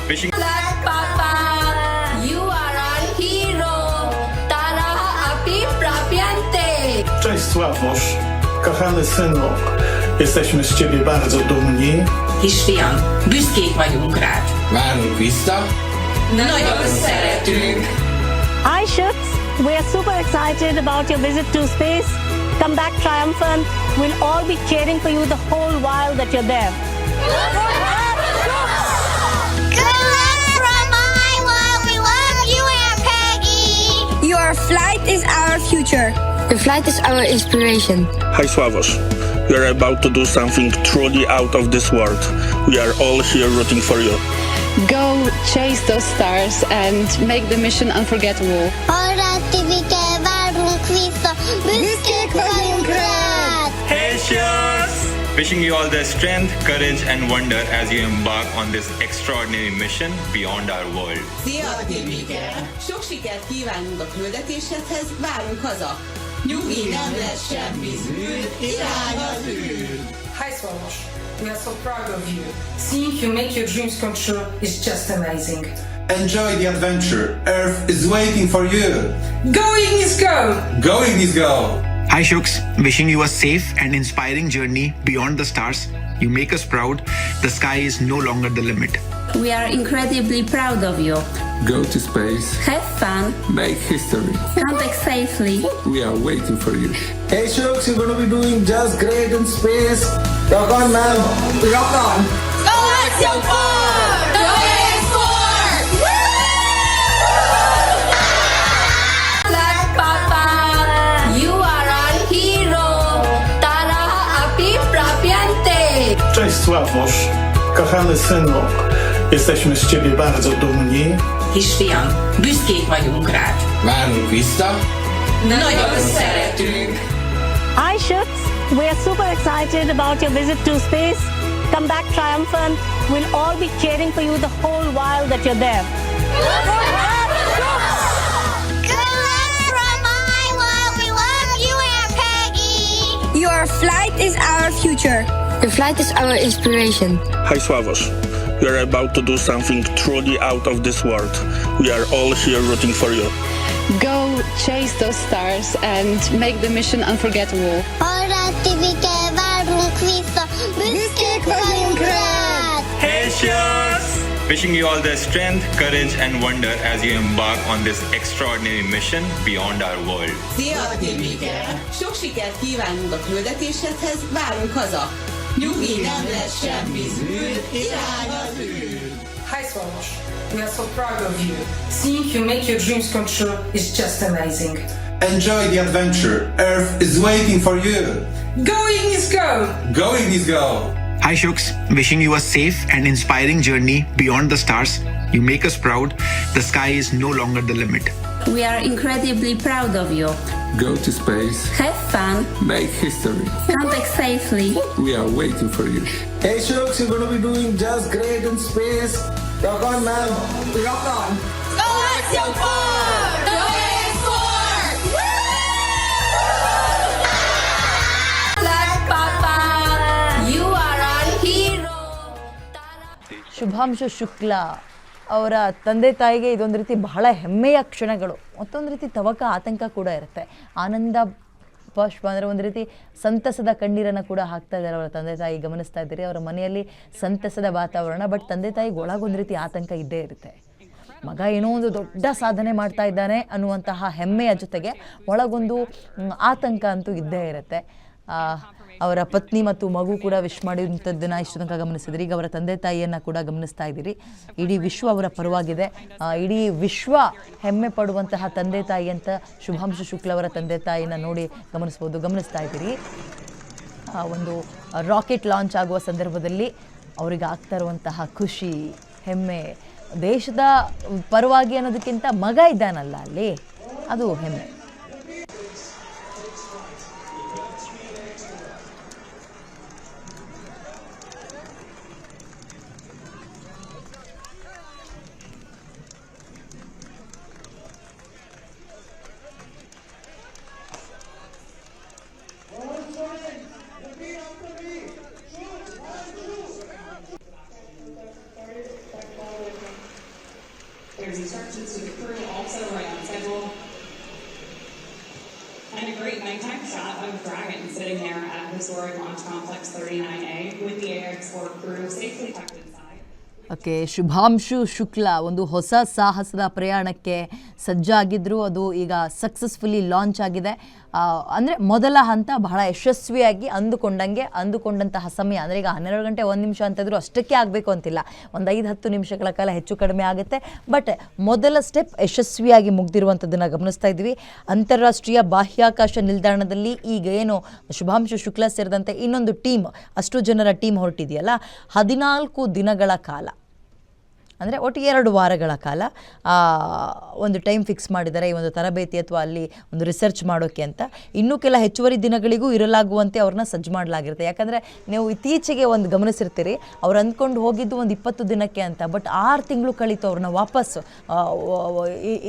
Wishing Papa, you are our hero. Tara api prapiante. Cześć Sławosz, kochany synu, jesteśmy z ciebie bardzo dumni. Kisfiam, büszkék vagyunk rád. Várunk vissza. Nagyon szeretünk. Hi Shooks, we are super excited about your visit to space. Come back triumphant. We'll all be cheering for you the whole while that you're there. Good luck from Iowa. We love you, Aunt Peggy. Your flight is our future. Your flight is our inspiration. Hi Slavos, we are about to do something truly out of this world. We are all here rooting for you. Go chase those stars and make the mission unforgettable. Arra Tivike, várunk vissza. Büszkék vagyunk rád. Hey Shooks! Wishing you all the strength, courage and wonder as you embark on this extraordinary mission beyond our world. Szia, Timike! Sok sikert kívánunk a küldetésedhez, várunk haza! Nyugi, nem lesz semmi zűr, irány az űr! Hi Swarosh, we are so proud of you. Seeing you make your dreams come true is just amazing. Enjoy the adventure. Earth is waiting for you. Going is go! Going is go. Hi Shooks, wishing you a safe and inspiring journey beyond the stars. You make us proud. The sky is no longer the limit. We are incredibly proud of you. Go to space. Have fun. Make history. Come back safely. We are waiting for you. Hey Shooks, you're gonna be doing just great in space. Rock on, man. Rock on. Go Axiom 4! Go AX4! Black Papa, you are our hero. Tara api prapiante. Cześć Sławosz, kochany synu, jesteśmy z ciebie bardzo dumni. Kisfiam, büszkék vagyunk rád. Várunk vissza. Nagyon szeretünk. Hi Shooks, we are super excited about your visit to space. Come back triumphant. We'll all be cheering for you the whole while that you're there. Good luck from Iowa. We love you, Aunt Peggy. Your flight is our future. Your flight is our inspiration. Hi Slavos, we are about to do something truly out of this world. We are all here rooting for you. Go chase those stars and make the mission unforgettable. Arra Tivike, várunk vissza. Büszkék vagyunk rád. Hey Shooks! Wishing you all the strength, courage and wonder as you embark on this extraordinary mission beyond our world. Szia, Timike! Sok sikert kívánunk a küldetésedhez, várunk haza! Nyugi, nem lesz semmi zűr, irány az űr! Hi Swarosh, we are so proud of you. Seeing you make your dreams come true is just amazing. Enjoy the adventure. Earth is waiting for you. Going is go! Going is go. Hi Shooks, wishing you a safe and inspiring journey beyond the stars. You make us proud. The sky is no longer the limit. We are incredibly proud of you. Go to space. Have fun. Make history. Come back safely. We are waiting for you. Hey Shooks, you're gonna be doing just great in space. Rock on, man. Rock on. Go Axiom 4! Go AX4! Black Papa, you are our hero. Shubhanshu Shukla ಅವರ ತಂದೆ ತಾಯಿಗೆ ಇದೊಂದು ರೀತಿ ಬಹಳ ಹೆಮ್ಮೆಯ ಕ್ಷಣಗಳು. ಮತ್ತೊಂದು ರೀತಿ ತವಕ ಆತಂಕ ಕೂಡ ಇರುತ್ತೆ. ಆನಂದ ಪುಷ್ಪ ಅಂದರೆ ಒಂದು ರೀತಿ ಸಂತಸದ ಕಣ್ಣೀರನ್ನು ಕೂಡ ಹಾಕ್ತಾ ಇದ್ದಾರೆ ಅವರ ತಂದೆ ತಾಯಿ. ಗಮನಿಸ್ತಾ ಇದ್ದೀರಿ ಅವರ ಮನೆಯಲ್ಲಿ ಸಂತಸದ ವಾತಾವರಣ. ಬಟ್ ತಂದೆ ತಾಯಿಗೆ ಒಳಗೊಂದು ರೀತಿ ಆತಂಕ ಇದ್ದೇ ಇರುತ್ತೆ. ಮಗ ಏನೋ ಒಂದು ದೊಡ್ಡ ಸಾಧನೆ ಮಾಡ್ತಾ ಇದ್ದಾನೆ ಅನ್ನುವಂತಹ ಹೆಮ್ಮೆಯ ಜೊತೆಗೆ ಒಳಗೊಂದು ಆತಂಕ ಅಂತೂ ಇದ್ದೇ ಇರುತ್ತೆ. ಅವರ ಪತ್ನಿ ಮತ್ತು ಮಗು ಕೂಡ ವಿಶ್ ಮಾಡಿರುವಂಥದ್ದನ್ನು ಇಷ್ಟು ತನಕ ಗಮನಿಸಿದ್ರಿ. ಈಗ ಅವರ ತಂದೆ ತಾಯಿಯನ್ನು ಕೂಡ ಗಮನಿಸ್ತಾ ಇದ್ದೀರಿ. ಇಡೀ ವಿಶ್ವ ಅವರ ಪರವಾಗಿದೆ. ಇಡೀ ವಿಶ್ವ ಹೆಮ್ಮೆ ಪಡುವಂತಹ ತಂದೆ ತಾಯಿ ಅಂತ ಶುಭಾಂಶು ಶುಕ್ಲ ಅವರ ತಂದೆ ತಾಯಿನ ನೋಡಿ ಗಮನಿಸ್ತಾ ಇದ್ದೀರಿ. ಒಂದು ರಾಕೆಟ್ ಲಾಂಚ್ ಆಗುವ ಸಂದರ್ಭದಲ್ಲಿ ಅವರಿಗೆ ಆಗ್ತಾ ಇರುವಂತಹ ಖುಷಿ, ಹೆಮ್ಮೆ, ದೇಶದ ಪರವಾಗಿ ಅನ್ನೋದಕ್ಕಿಂತ ಮಗ ಇದ್ದಾನಲ್ಲ ಅಲ್ಲಿ, ಅದು ಹೆಮ್ಮೆ. great nighttime shot of Dragon sitting there at historic Launch Complex 39A with the AX4 crew safely tucked inside. Okay, Shubhanshu Shukla ಒಂದು ಹೊಸ ಸಾಹಸದ ಪ್ರಯಾಣಕ್ಕೆ ಸಜ್ಜಾಗಿದ್ದರು. ಅದು ಈಗ ಸಕ್ಸಸ್ಫುಲಿ ಲಾಂಚ್ ಆಗಿದೆ. ಅಂದರೆ ಮೊದಲ ಹಂತ ಬಹಳ ಯಶಸ್ವಿಯಾಗಿ ಅಂದುಕೊಂಡಂತಹ ಸಮಯ ಅಂದರೆ ಈಗ 12 ಗಂಟೆ 1 ನಿಮಿಷ ಅಂತಿದ್ರು ಅಷ್ಟಕ್ಕೆ ಆಗಬೇಕು ಅಂತಿಲ್ಲ, ಒಂದು 5-10 ನಿಮಿಷಗಳ ಕಾಲ ಹೆಚ್ಚು ಕಡಿಮೆ ಆಗುತ್ತೆ. ಬಟ್ ಮೊದಲ ಸ್ಟೆಪ್ ಯಶಸ್ವಿಯಾಗಿ ಮುಗ್ದಿರುವಂಥದ್ದನ್ನು ಗಮನಿಸ್ತಾ ಇದ್ವಿ. ಅಂತಾರಾಷ್ಟ್ರೀಯ ಬಾಹ್ಯಾಕಾಶ ನಿಲ್ದಾಣದಲ್ಲಿ ಈಗ ಏನು ಶುಭಾಂಶು ಶುಕ್ಲಾ ಸೇರಿದಂತೆ ಇನ್ನೊಂದು ಟೀಮ್, ಅಷ್ಟು ಜನರ ಟೀಮ್ ಹೊರಟಿದೆಯಲ್ಲ, 14 ದಿನಗಳ ಕಾಲ ಅಂದರೆ ಒಟ್ಟು 2 ವಾರಗಳ ಕಾಲ ಒಂದು ಟೈಮ್ ಫಿಕ್ಸ್ ಮಾಡಿದ್ದಾರೆ ಈ ಒಂದು ತರಬೇತಿ ಅಥವಾ ಅಲ್ಲಿ ಒಂದು ರಿಸರ್ಚ್ ಮಾಡೋಕ್ಕೆ ಅಂತ. ಇನ್ನೂ ಕೆಲ ಹೆಚ್ಚುವರಿ ದಿನಗಳಿಗೂ ಇರಲಾಗುವಂತೆ ಅವ್ರನ್ನ ಸಜ್ಜು ಮಾಡಲಾಗಿರುತ್ತೆ. ಯಾಕಂದರೆ ನೀವು ಇತ್ತೀಚೆಗೆ ಒಂದು ಗಮನಿಸಿರ್ತೀರಿ, ಅವ್ರು ಅಂದ್ಕೊಂಡು ಹೋಗಿದ್ದು ಒಂದು 20 ದಿನಕ್ಕೆ ಅಂತ, ಬಟ್ 6 ತಿಂಗಳು ಕಳೀತು ಅವ್ರನ್ನ ವಾಪಸ್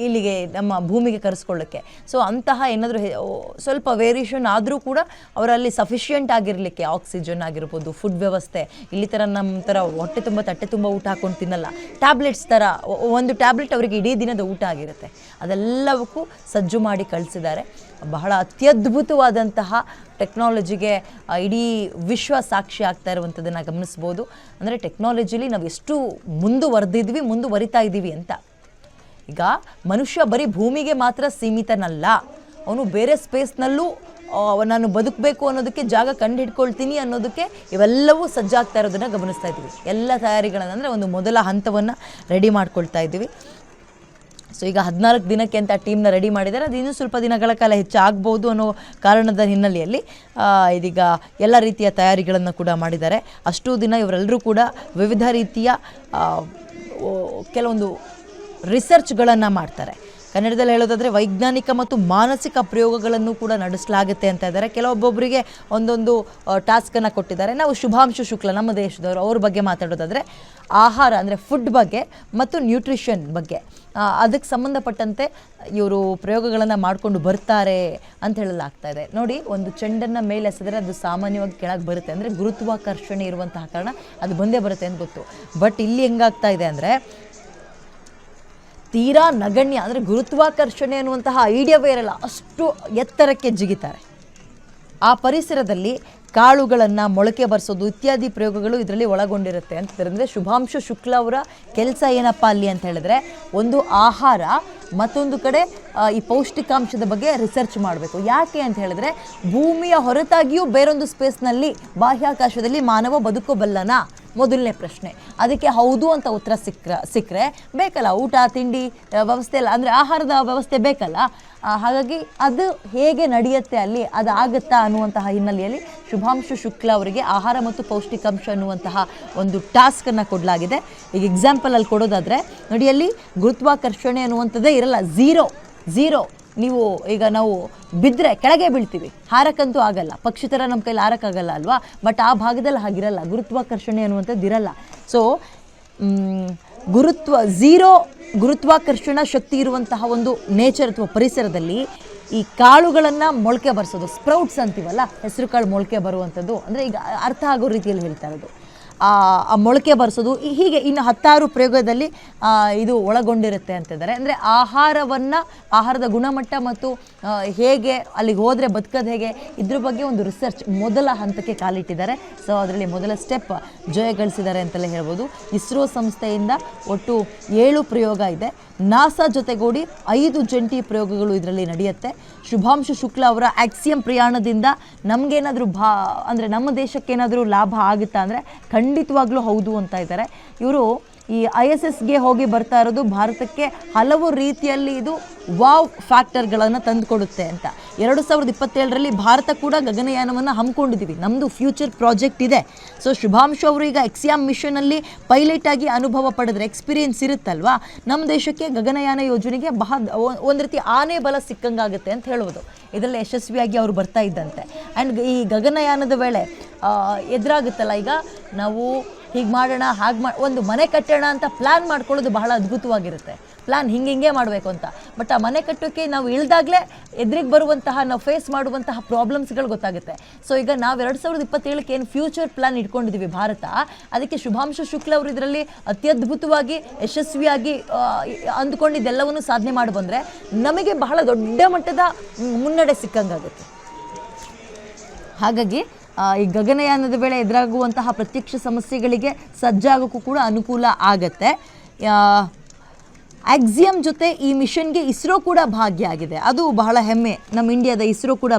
ಇಲ್ಲಿಗೆ ನಮ್ಮ ಭೂಮಿಗೆ ಕರೆಸ್ಕೊಳ್ಳೋಕ್ಕೆ. ಸೊ ಅಂತಹ ಏನಾದರೂ ಸ್ವಲ್ಪ ವೇರಿಯೇಷನ್ ಆದರೂ ಕೂಡ ಅವರಲ್ಲಿ ಸಫಿಷಿಯೆಂಟ್ ಆಗಿರಲಿಕ್ಕೆ ಆಕ್ಸಿಜನ್ ಆಗಿರ್ಬೋದು, ಫುಡ್ ವ್ಯವಸ್ಥೆ, ಇಲ್ಲಿ ಥರ ನಮ್ಮ ಥರ ಹೊಟ್ಟೆ ತುಂಬ ತಟ್ಟೆ ತುಂಬ ಊಟ ಹಾಕೊಂಡು ತಿನ್ನಲ್ಲ, ಟ್ಯಾಬ್ಲೆಟ್ಸ್ ಥರ ಒಂದು ಟ್ಯಾಬ್ಲೆಟ್ ಅವರಿಗೆ ಇಡೀ ದಿನದ ಊಟ ಆಗಿರುತ್ತೆ. ಅದೆಲ್ಲವಕ್ಕೂ ಸಜ್ಜು ಮಾಡಿ ಕಳಿಸಿದ್ದಾರೆ. ಬಹಳ ಅತ್ಯದ್ಭುತವಾದಂತಹ ಟೆಕ್ನಾಲಜಿಗೆ ಇಡೀ ವಿಶ್ವ ಸಾಕ್ಷಿ ಆಗ್ತಾ ಇರುವಂಥದ್ದನ್ನು ಗಮನಿಸ್ಬೋದು. ಅಂದರೆ ಟೆಕ್ನಾಲಜಿಲಿ ನಾವು ಎಷ್ಟು ಮುಂದುವರಿತಾ ಇದ್ದೀವಿ ಅಂತ. ಈಗ ಮನುಷ್ಯ ಬರೀ ಭೂಮಿಗೆ ಮಾತ್ರ ಸೀಮಿತನಲ್ಲ, ಅವನು ಬೇರೆ ಸ್ಪೇಸ್ನಲ್ಲೂ ನಾನು ಬದುಕಬೇಕು ಅನ್ನೋದಕ್ಕೆ ಜಾಗ ಕಂಡು ಹಿಡ್ಕೊಳ್ತೀನಿ ಅನ್ನೋದಕ್ಕೆ ಇವೆಲ್ಲವೂ ಸಜ್ಜಾಗ್ತಾ ಇರೋದನ್ನು ಗಮನಿಸ್ತಾ ಇದ್ದೀವಿ. ಎಲ್ಲ ತಯಾರಿಗಳನ್ನು ಅಂದರೆ ಒಂದು ಮೊದಲ ಹಂತವನ್ನು ರೆಡಿ ಮಾಡ್ಕೊಳ್ತಾ ಇದ್ದೀವಿ. ಸೊ ಈಗ 14 ದಿನಕ್ಕೆ ಅಂತ ಟೀಮ್ನ ರೆಡಿ ಮಾಡಿದ್ದಾರೆ. ಅದು ಇನ್ನೂ ಸ್ವಲ್ಪ ದಿನಗಳ ಕಾಲ ಹೆಚ್ಚಾಗ್ಬೋದು ಅನ್ನೋ ಕಾರಣದ ಹಿನ್ನೆಲೆಯಲ್ಲಿ ಇದೀಗ ಎಲ್ಲ ರೀತಿಯ ತಯಾರಿಗಳನ್ನು ಕೂಡ ಮಾಡಿದ್ದಾರೆ. ಅಷ್ಟು ದಿನ ಇವರೆಲ್ಲರೂ ಕೂಡ ವಿವಿಧ ರೀತಿಯ ಕೆಲವೊಂದು ರಿಸರ್ಚ್ಗಳನ್ನು ಮಾಡ್ತಾರೆ. ಕನ್ನಡದಲ್ಲಿ ಹೇಳೋದಾದರೆ ವೈಜ್ಞಾನಿಕ ಮತ್ತು ಮಾನಸಿಕ ಪ್ರಯೋಗಗಳನ್ನು ಕೂಡ ನಡೆಸಲಾಗುತ್ತೆ ಅಂತ ಇದ್ದಾರೆ. ಕೆಲವೊಬ್ಬೊಬ್ಬರಿಗೆ ಒಂದೊಂದು ಟಾಸ್ಕನ್ನು ಕೊಟ್ಟಿದ್ದಾರೆ. ನಾವು ಶುಭಾಂಶು ಶುಕ್ಲಾ ನಮ್ಮ ದೇಶದವರು, ಅವ್ರ ಬಗ್ಗೆ ಮಾತಾಡೋದಾದರೆ ಆಹಾರ ಅಂದರೆ ಫುಡ್ ಬಗ್ಗೆ ಮತ್ತು ನ್ಯೂಟ್ರಿಷನ್ ಬಗ್ಗೆ ಅದಕ್ಕೆ ಸಂಬಂಧಪಟ್ಟಂತೆ ಇವರು ಪ್ರಯೋಗಗಳನ್ನು ಮಾಡಿಕೊಂಡು ಬರ್ತಾರೆ ಅಂತ ಹೇಳಲಾಗ್ತಾ ಇದೆ. ನೋಡಿ, ಒಂದು ಚೆಂಡನ್ನು ಮೇಲೆ ಎಸೆದರೆ ಅದು ಸಾಮಾನ್ಯವಾಗಿ ಕೆಳಗೆ ಬರುತ್ತೆ, ಅಂದರೆ ಗುರುತ್ವಾಕರ್ಷಣೆ ಇರುವಂತಹ ಕಾರಣ ಅದು ಬಂದೇ ಬರುತ್ತೆ ಅಂತ ಗೊತ್ತು. ಬಟ್ ಇಲ್ಲಿ ಹೆಂಗಾಗ್ತಾ ಇದೆ ಅಂದರೆ ತೀರಾ ನಗಣ್ಯ, ಅಂದರೆ ಗುರುತ್ವಾಕರ್ಷಣೆ ಅನ್ನುವಂತಹ ಐಡಿಯಾವೇ ಇರಲ್ಲ, ಅಷ್ಟು ಎತ್ತರಕ್ಕೆ ಜಿಗಿತಾರೆ. ಆ ಪರಿಸರದಲ್ಲಿ ಕಾಳುಗಳನ್ನು ಮೊಳಕೆ ಬರೆಸೋದು ಇತ್ಯಾದಿ ಪ್ರಯೋಗಗಳು ಇದರಲ್ಲಿ ಒಳಗೊಂಡಿರುತ್ತೆ ಅಂತಂದರೆ ಶುಭಾಂಶು ಶುಕ್ಲಾ ಅವರ ಕೆಲಸ ಏನಪ್ಪ ಅಲ್ಲಿ ಅಂತ ಹೇಳಿದ್ರೆ, ಒಂದು ಆಹಾರ ಮತ್ತೊಂದು ಕಡೆ ಈ ಪೌಷ್ಟಿಕಾಂಶದ ಬಗ್ಗೆ ರಿಸರ್ಚ್ ಮಾಡಬೇಕು. ಯಾಕೆ ಅಂತ ಹೇಳಿದ್ರೆ ಭೂಮಿಯ ಹೊರತಾಗಿಯೂ ಬೇರೊಂದು ಸ್ಪೇಸ್ನಲ್ಲಿ ಬಾಹ್ಯಾಕಾಶದಲ್ಲಿ ಮಾನವ ಬದುಕಬಲ್ಲನಾ ಮೊದಲನೇ ಪ್ರಶ್ನೆ. ಅದಕ್ಕೆ ಹೌದು ಅಂತ ಉತ್ತರ ಸಿಕ್ಕರೆ ಬೇಕಲ್ಲ, ಊಟ ತಿಂಡಿ ವ್ಯವಸ್ಥೆ ಎಲ್ಲ, ಅಂದರೆ ಆಹಾರದ ವ್ಯವಸ್ಥೆ ಬೇಕಲ್ಲ. ಹಾಗಾಗಿ ಅದು ಹೇಗೆ ನಡೆಯುತ್ತೆ ಅಲ್ಲಿ, ಅದು ಆಗುತ್ತಾ ಅನ್ನುವಂತಹ ಹಿನ್ನೆಲೆಯಲ್ಲಿ ಶುಭಾಂಶು ಶುಕ್ಲಾ ಅವರಿಗೆ ಆಹಾರ ಮತ್ತು ಪೌಷ್ಟಿಕಾಂಶ ಅನ್ನುವಂತಹ ಒಂದು ಟಾಸ್ಕನ್ನು ಕೊಡಲಾಗಿದೆ. ಈಗ ಎಕ್ಸಾಂಪಲಲ್ಲಿ ಕೊಡೋದಾದರೆ ನೋಡಿ, ಅಲ್ಲಿ ಗುರುತ್ವಾಕರ್ಷಣೆ ಅನ್ನುವಂಥದ್ದೇ ಇರಲ್ಲ, ಝೀರೋ. ನೀವು ಈಗ ನಾವು ಬಿದ್ದರೆ ಕೆಳಗೆ ಬೀಳ್ತೀವಿ, ಹಾರಕ್ಕಂತೂ ಆಗಲ್ಲ, ಪಕ್ಷಿ ಥರ ನಮ್ಮ ಕೈಲಿ ಹಾರಕ್ಕಾಗಲ್ಲ ಅಲ್ವಾ. ಬಟ್ ಆ ಭಾಗದಲ್ಲಿ ಹಾಗಿರಲ್ಲ, ಗುರುತ್ವಾಕರ್ಷಣೆ ಅನ್ನುವಂಥದ್ದು ಇರಲ್ಲ. ಸೊ ಗುರುತ್ವಾಕರ್ಷಣ ಶಕ್ತಿ ಇರುವಂತಹ ಒಂದು ನೇಚರ್ ಅಥವಾ ಪರಿಸರದಲ್ಲಿ ಈ ಕಾಳುಗಳನ್ನು ಮೊಳಕೆ ಬರೆಸೋದು, ಸ್ಪ್ರೌಟ್ಸ್ ಅಂತೀವಲ್ಲ, ಹೆಸರು ಕಾಳು ಮೊಳಕೆ ಬರುವಂಥದ್ದು, ಅಂದರೆ ಈಗ ಅರ್ಥ ಆಗೋ ರೀತಿಯಲ್ಲಿ ಹೇಳ್ತಾ ಇರೋದು, ಆ ಮೊಳಕೆ ಬರೆಸೋದು, ಹೀಗೆ ಇನ್ನು 16 ಪ್ರಯೋಗದಲ್ಲಿ ಇದು ಒಳಗೊಂಡಿರುತ್ತೆ ಅಂತಿದ್ದಾರೆ. ಅಂದರೆ ಆಹಾರದ ಗುಣಮಟ್ಟ ಮತ್ತು ಹೇಗೆ ಅಲ್ಲಿಗೆ ಹೋದರೆ ಬದುಕೋದು ಹೇಗೆ, ಇದ್ರ ಬಗ್ಗೆ ಒಂದು ರಿಸರ್ಚ್ ಮೊದಲ ಹಂತಕ್ಕೆ ಕಾಲಿಟ್ಟಿದ್ದಾರೆ. ಸೊ ಅದರಲ್ಲಿ ಮೊದಲ ಸ್ಟೆಪ್ ಜಯಗಳಿಸಿದ್ದಾರೆ ಅಂತಲೇ ಹೇಳ್ಬೋದು. ಇಸ್ರೋ ಸಂಸ್ಥೆಯಿಂದ ಒಟ್ಟು 7 ಪ್ರಯೋಗ ಇದೆ. ನಾಸಾ ಜೊತೆಗೂಡಿ 5 ಜಂಟಿ ಪ್ರಯೋಗಗಳು ಇದರಲ್ಲಿ ನಡೆಯುತ್ತೆ. ಶುಭಾಂಶು ಶುಕ್ಲಾ ಅವರ ಆಕ್ಸಿಯಂ ಪ್ರಯಾಣದಿಂದ ನಮಗೇನಾದರೂ ಅಂದರೆ ನಮ್ಮ ದೇಶಕ್ಕೇನಾದರೂ ಲಾಭ ಆಗುತ್ತಾ ಅಂದರೆ ಖಂಡಿತವಾಗ್ಲೂ ಹೌದು ಅಂತ ಇದ್ದಾರೆ. ಇವರು ಈ ISSಗೆ ಹೋಗಿ ಬರ್ತಾ ಇರೋದು ಭಾರತಕ್ಕೆ ಹಲವು ರೀತಿಯಲ್ಲಿ ಇದು ವಾವ್ ಫ್ಯಾಕ್ಟರ್ಗಳನ್ನು ತಂದುಕೊಡುತ್ತೆ ಅಂತ. 2027ರಲ್ಲಿ ಭಾರತ ಕೂಡ ಗಗನಯಾನವನ್ನು ಹಮ್ಮಿಕೊಂಡಿದ್ದೀವಿ, ನಮ್ಮದು ಫ್ಯೂಚರ್ ಪ್ರಾಜೆಕ್ಟ್ ಇದೆ. ಸೊ ಶುಭಾಂಶು ಅವರು ಈಗ ಎಕ್ಸಿಯಾಮ್ ಮಿಷನಲ್ಲಿ ಪೈಲಟ್ ಅನುಭವ ಪಡೆದ್ರೆ ಎಕ್ಸ್ಪೀರಿಯನ್ಸ್ ಇರುತ್ತಲ್ವಾ, ನಮ್ಮ ದೇಶಕ್ಕೆ ಗಗನಯಾನ ಯೋಜನೆಗೆ ಒಂದು ರೀತಿ ಆನೆ ಬಲ ಸಿಕ್ಕಂಗಾಗುತ್ತೆ ಅಂತ ಹೇಳ್ಬೋದು. ಇದರಲ್ಲಿ ಯಶಸ್ವಿಯಾಗಿ ಅವರು ಬರ್ತಾ ಇದ್ದಂತೆ. ಆ್ಯಂಡ್ ಈ ಗಗನಯಾನದ ವೇಳೆ ಎದುರಾಗುತ್ತಲ್ಲ, ಈಗ ನಾವು ಹೀಗೆ ಮಾಡೋಣ ಒಂದು ಮನೆ ಕಟ್ಟೋಣ ಅಂತ ಪ್ಲ್ಯಾನ್ ಮಾಡ್ಕೊಳ್ಳೋದು ಬಹಳ ಅದ್ಭುತವಾಗಿರುತ್ತೆ. ಪ್ಲ್ಯಾನ್ ಹಿಂಗೆ ಮಾಡಬೇಕು ಅಂತ. ಬಟ್ ಆ ಮನೆ ಕಟ್ಟೋಕ್ಕೆ ನಾವು ಇಳಿದಾಗಲೇ ಎದುರಿಗೆ ಬರುವಂತಹ, ನಾವು ಫೇಸ್ ಮಾಡುವಂತಹ ಪ್ರಾಬ್ಲಮ್ಸ್ಗಳು ಗೊತ್ತಾಗುತ್ತೆ. ಸೊ ಈಗ ನಾವು 2027ಕ್ಕೆ ಏನು ಫ್ಯೂಚರ್ ಪ್ಲ್ಯಾನ್ ಇಟ್ಕೊಂಡಿದ್ದೀವಿ ಭಾರತ, ಅದಕ್ಕೆ ಶುಭಾಂಶು ಶುಕ್ಲಾ ಅವರು ಇದರಲ್ಲಿ ಅತ್ಯದ್ಭುತವಾಗಿ ಯಶಸ್ವಿಯಾಗಿ ಅಂದುಕೊಂಡಿದ್ದೆಲ್ಲವನ್ನೂ ಸಾಧನೆ ಮಾಡಿ ಬಂದರೆ ನಮಗೆ ಬಹಳ ದೊಡ್ಡ ಮಟ್ಟದ ಮುನ್ನಡೆ ಸಿಕ್ಕಂಗಾಗುತ್ತೆ. ಹಾಗಾಗಿ ಈ ಗಗನಯಾನದ ವೇಳೆ ಎದುರಾಗುವಂತಹ ಪ್ರತ್ಯಕ್ಷ ಸಮಸ್ಯೆಗಳಿಗೆ ಸಜ್ಜಾಗೋಕ್ಕೂ ಕೂಡ ಅನುಕೂಲ ಆಗತ್ತೆ. ಆಕ್ಸಿಯಮ್ ಜೊತೆ ಈ ಮಿಷನ್ಗೆ ಇಸ್ರೋ ಕೂಡ ಭಾಗಿಯಾಗಿದೆ. ಅದು ಬಹಳ ಹೆಮ್ಮೆ. ನಮ್ಮ ಇಂಡಿಯಾದ ಇಸ್ರೋ ಕೂಡ